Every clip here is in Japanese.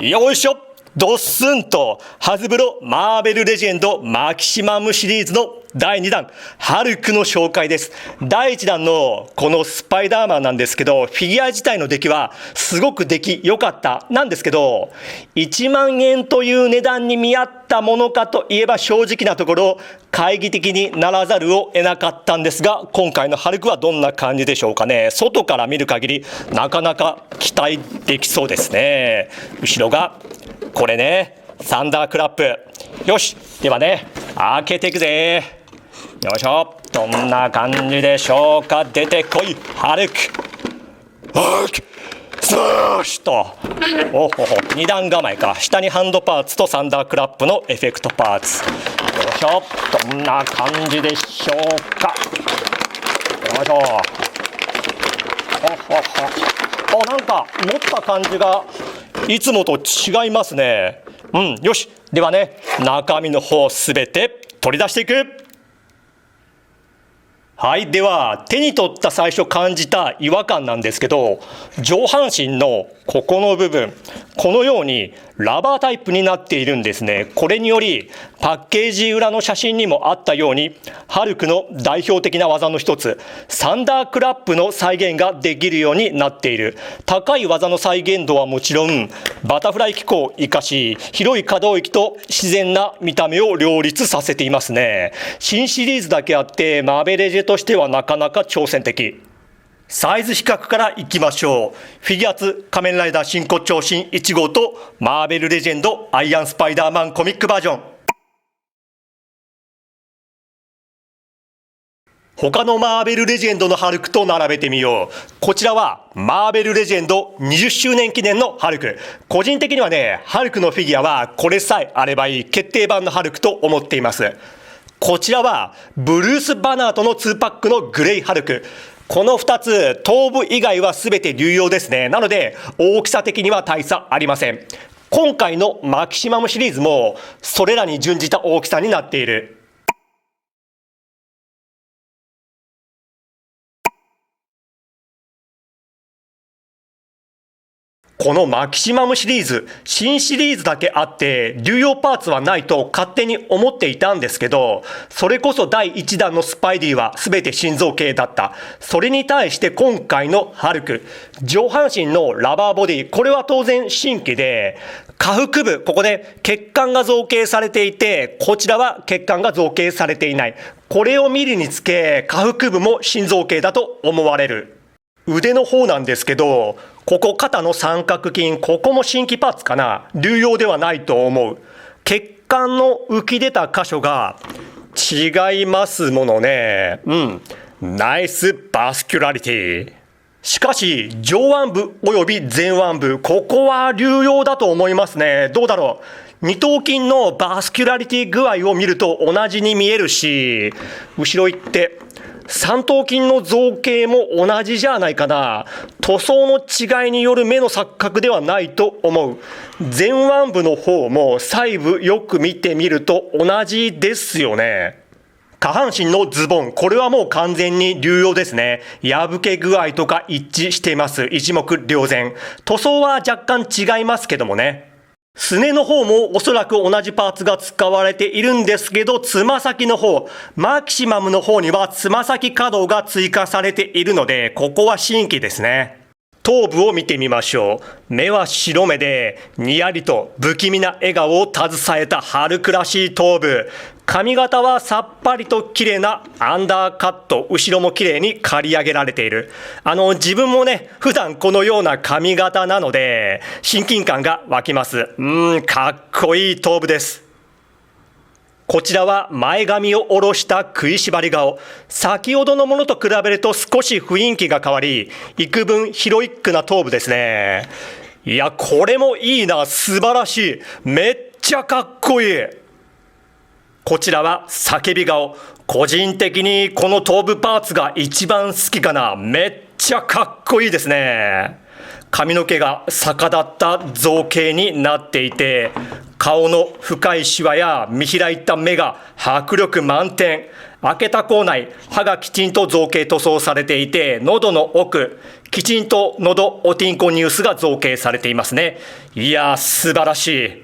よいしょ、ドッスンとハズブロマーベルレジェンドマキシマムシリーズの第2弾ハルクの紹介です。第1弾のこのスパイダーマンなんですけど、フィギュア自体の出来はすごく出来良かったなんですけど、1万円という値段に見合ったものかといえば正直なところ懐疑的にならざるを得なかったんですが、今回のハルクはどんな感じでしょうかね。外から見る限りなかなか期待できそうですね。後ろがこれね、サンダークラップ。よし、ではね、開けていくぜ。よいしょ、どんな感じでしょうか。出てこい、ハルク。ハルクスーシュと、おほほ、2段構えか。下にハンドパーツとサンダークラップのエフェクトパーツ。よいしょ、どんな感じでしょうか。よいしょ。ほほほ。なんか持った感じがいつもと違いますね。よし、ではね、中身の方すべて取り出していく。はい、では手に取った最初感じた違和感なんですけど、上半身のここの部分、このようにラバータイプになっているんですね。これによりパッケージ裏の写真にもあったように、ハルクの代表的な技の一つ、サンダークラップの再現ができるようになっている。高い技の再現度はもちろん、バタフライ機構を生かし、広い可動域と自然な見た目を両立させていますね。新シリーズだけあってマーベレジェとしてはなかなか挑戦的。サイズ比較からいきましょう。フィギュアツ仮面ライダー真骨頂新1号とマーベルレジェンドアイアンスパイダーマンコミックバージョン。他のマーベルレジェンドのハルクと並べてみよう。こちらはマーベルレジェンド20周年記念のハルク。個人的にはね、ハルクのフィギュアはこれさえあればいい決定版のハルクと思っています。こちらはブルース・バナーとの2パックのグレイハルク。この2つ、頭部以外は全て流用ですね。なので大きさ的には大差ありません。今回のマキシマムシリーズもそれらに準じた大きさになっている。このマキシマムシリーズ、新シリーズだけあって流用パーツはないと勝手に思っていたんですけど、それこそ第1弾のスパイディは全て心臓系だった。それに対して今回のハルク、上半身のラバーボディ、これは当然新規で、下腹部、ここで血管が造形されていて、こちらは血管が造形されていない。これを見るにつけ、下腹部も心臓系だと思われる。腕の方なんですけど、ここ肩の三角筋、ここも新規パーツかな。流用ではないと思う。血管の浮き出た箇所が違いますものね。ナイスバスキュラリティ。しかし上腕部および前腕部、ここは流用だと思いますね。どうだろう。二頭筋のバスキュラリティ具合を見ると同じに見えるし、後ろ行って三頭筋の造形も同じじゃないかな。塗装の違いによる目の錯覚ではないと思う。前腕部の方も細部よく見てみると同じですよね。下半身のズボン、これはもう完全に流用ですね。破け具合とか一致しています。一目瞭然。塗装は若干違いますけどもね。すねの方もおそらく同じパーツが使われているんですけど、つま先の方、マキシマムの方にはつま先可動が追加されているので、ここは新規ですね。頭部を見てみましょう。目は白目で、にやりと不気味な笑顔を携えたハルクらしい頭部。髪型はさっぱりと綺麗なアンダーカット、後ろも綺麗に刈り上げられている。自分もね、普段このような髪型なので、親近感が湧きます。かっこいい頭部です。こちらは前髪を下ろした食いしばり顔。先ほどのものと比べると少し雰囲気が変わり、幾分ヒロイックな頭部ですね。いや、これもいいな、素晴らしい。めっちゃかっこいい。こちらは叫び顔。個人的にこの頭部パーツが一番好きかな。めっちゃかっこいいですね。髪の毛が逆立った造形になっていて、顔の深いシワや見開いた目が迫力満点。開けた口内、歯がきちんと造形塗装されていて、喉の奥、きちんと喉オティンコニュースが造形されていますね。いやー、素晴らしい。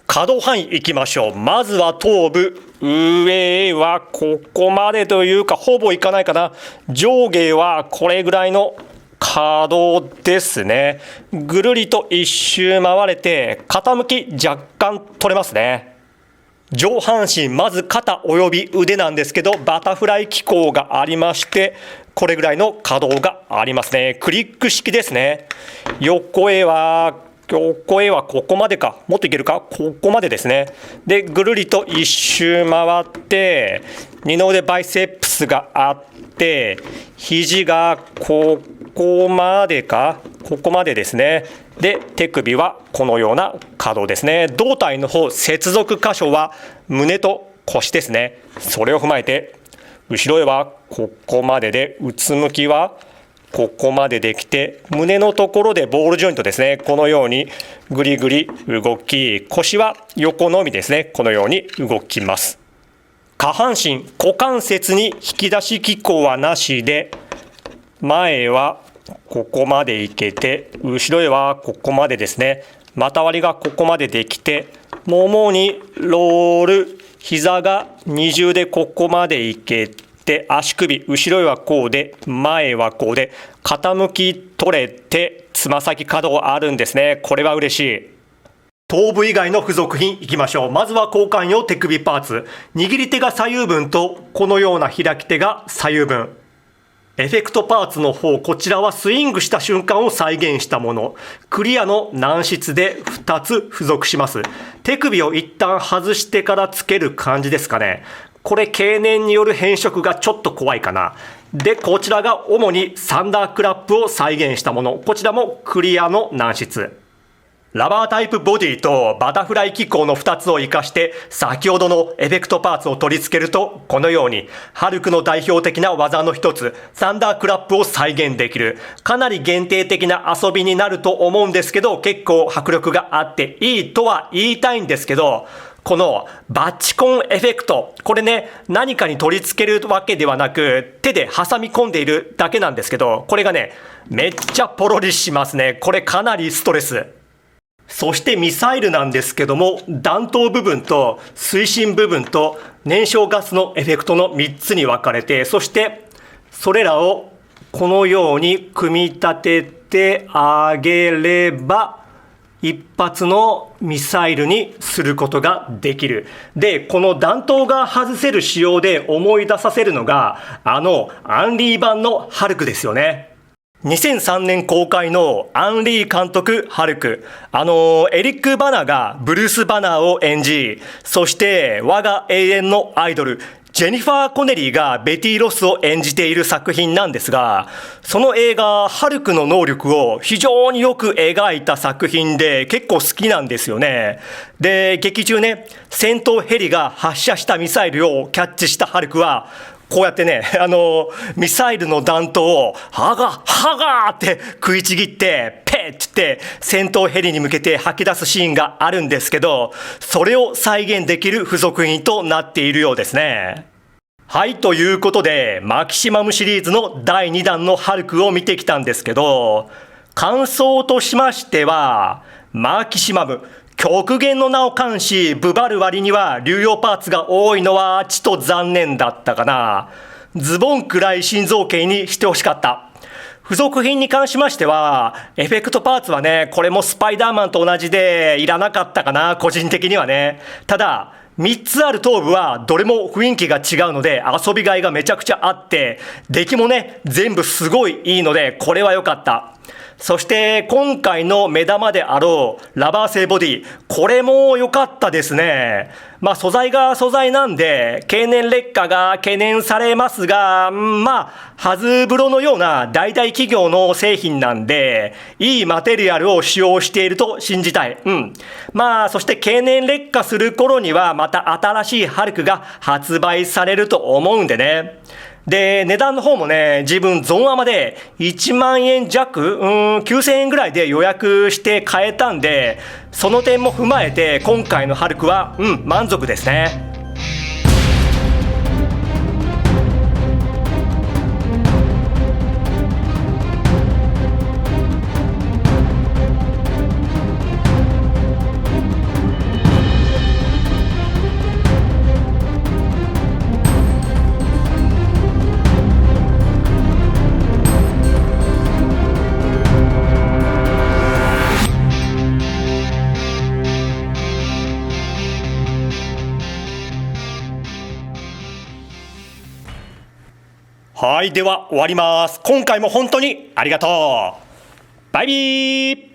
可動範囲いきましょう。まずは頭部。上はここまでというか、ほぼいかないかな。上下はこれぐらいの可動ですね。ぐるりと一周回れて、傾き若干取れますね。上半身、まず肩および腕なんですけど、バタフライ機構がありまして、これぐらいの可動がありますね。クリック式ですね。横へはここまでか。もっといけるか。ここまでですね。で、ぐるりと一周回って、二の腕バイセップスがあって、肘がここまでか。ここまでですね。で、手首はこのような可動ですね。胴体の方、接続箇所は胸と腰ですね。それを踏まえて、後ろへはここまでで、うつむきはここまでできて、胸のところでボールジョイントですね。このようにぐりぐり動き、腰は横のみですね。このように動きます。下半身、股関節に引き出し機構はなしで、前はここまでいけて、後ろへはここまでですね。股割りがここまでできて、ももにロール、膝が二重でここまでいけて、足首、後ろへはこうで、前はこうで、傾き取れて、つま先可動あるんですね。これは嬉しい。頭部以外の付属品いきましょう。まずは交換用手首パーツ。握り手が左右分と、このような開き手が左右分。エフェクトパーツの方、こちらはスイングした瞬間を再現したもの。クリアの軟質で2つ付属します。手首を一旦外してからつける感じですかね。これ経年による変色がちょっと怖いかな。で、こちらが主にサンダークラップを再現したもの。こちらもクリアの軟質。ラバータイプボディとバタフライ機構の2つを活かして先ほどのエフェクトパーツを取り付けるとこのようにハルクの代表的な技の一つサンダークラップを再現できるかなり限定的な遊びになると思うんですけど結構迫力があっていいとは言いたいんですけどこのバチコンエフェクトこれね何かに取り付けるわけではなく手で挟み込んでいるだけなんですけどこれがねめっちゃポロリしますね。これかなりストレス。そしてミサイルなんですけども弾頭部分と推進部分と燃焼ガスのエフェクトの3つに分かれてそしてそれらをこのように組み立ててあげれば一発のミサイルにすることができる。で、この弾頭が外せる仕様で思い出させるのがアンリー版のハルクですよね。2003年公開のアンリー監督ハルク。エリック・バナーがブルース・バナーを演じ、そして我が永遠のアイドル、ジェニファー・コネリーがベティ・ロスを演じている作品なんですが、その映画、ハルクの能力を非常によく描いた作品で結構好きなんですよね。で、劇中ね、戦闘ヘリが発射したミサイルをキャッチしたハルクは、こうやってね、ミサイルの弾頭を、はがーって食いちぎって、ペッって戦闘ヘリに向けて吐き出すシーンがあるんですけど、それを再現できる付属品となっているようですね。はい、ということで、マキシマムシリーズの第2弾のハルクを見てきたんですけど、感想としましては、マキシマム、極限の名を冠し、ブバる割には流用パーツが多いのはちと残念だったかな。ズボンくらい心臓系にしてほしかった。付属品に関しましては、エフェクトパーツはね、これもスパイダーマンと同じでいらなかったかな、個人的にはね。ただ、3つある頭部はどれも雰囲気が違うので遊びがいがめちゃくちゃあって、出来もね、全部すごいいいので、これは良かった。そして今回の目玉であろうラバー製ボディ、これも良かったですね。素材が素材なんで経年劣化が懸念されますが、ハズブロのような大々企業の製品なんでいいマテリアルを使用していると信じたい。そして経年劣化する頃にはまた新しいハルクが発売されると思うんでね。で、値段の方もね、自分ゾンアマで1万円弱、9000円ぐらいで予約して買えたんで、その点も踏まえて今回のハルクは、満足ですね。はい、では終わります。今回も本当にありがとう。バイビー。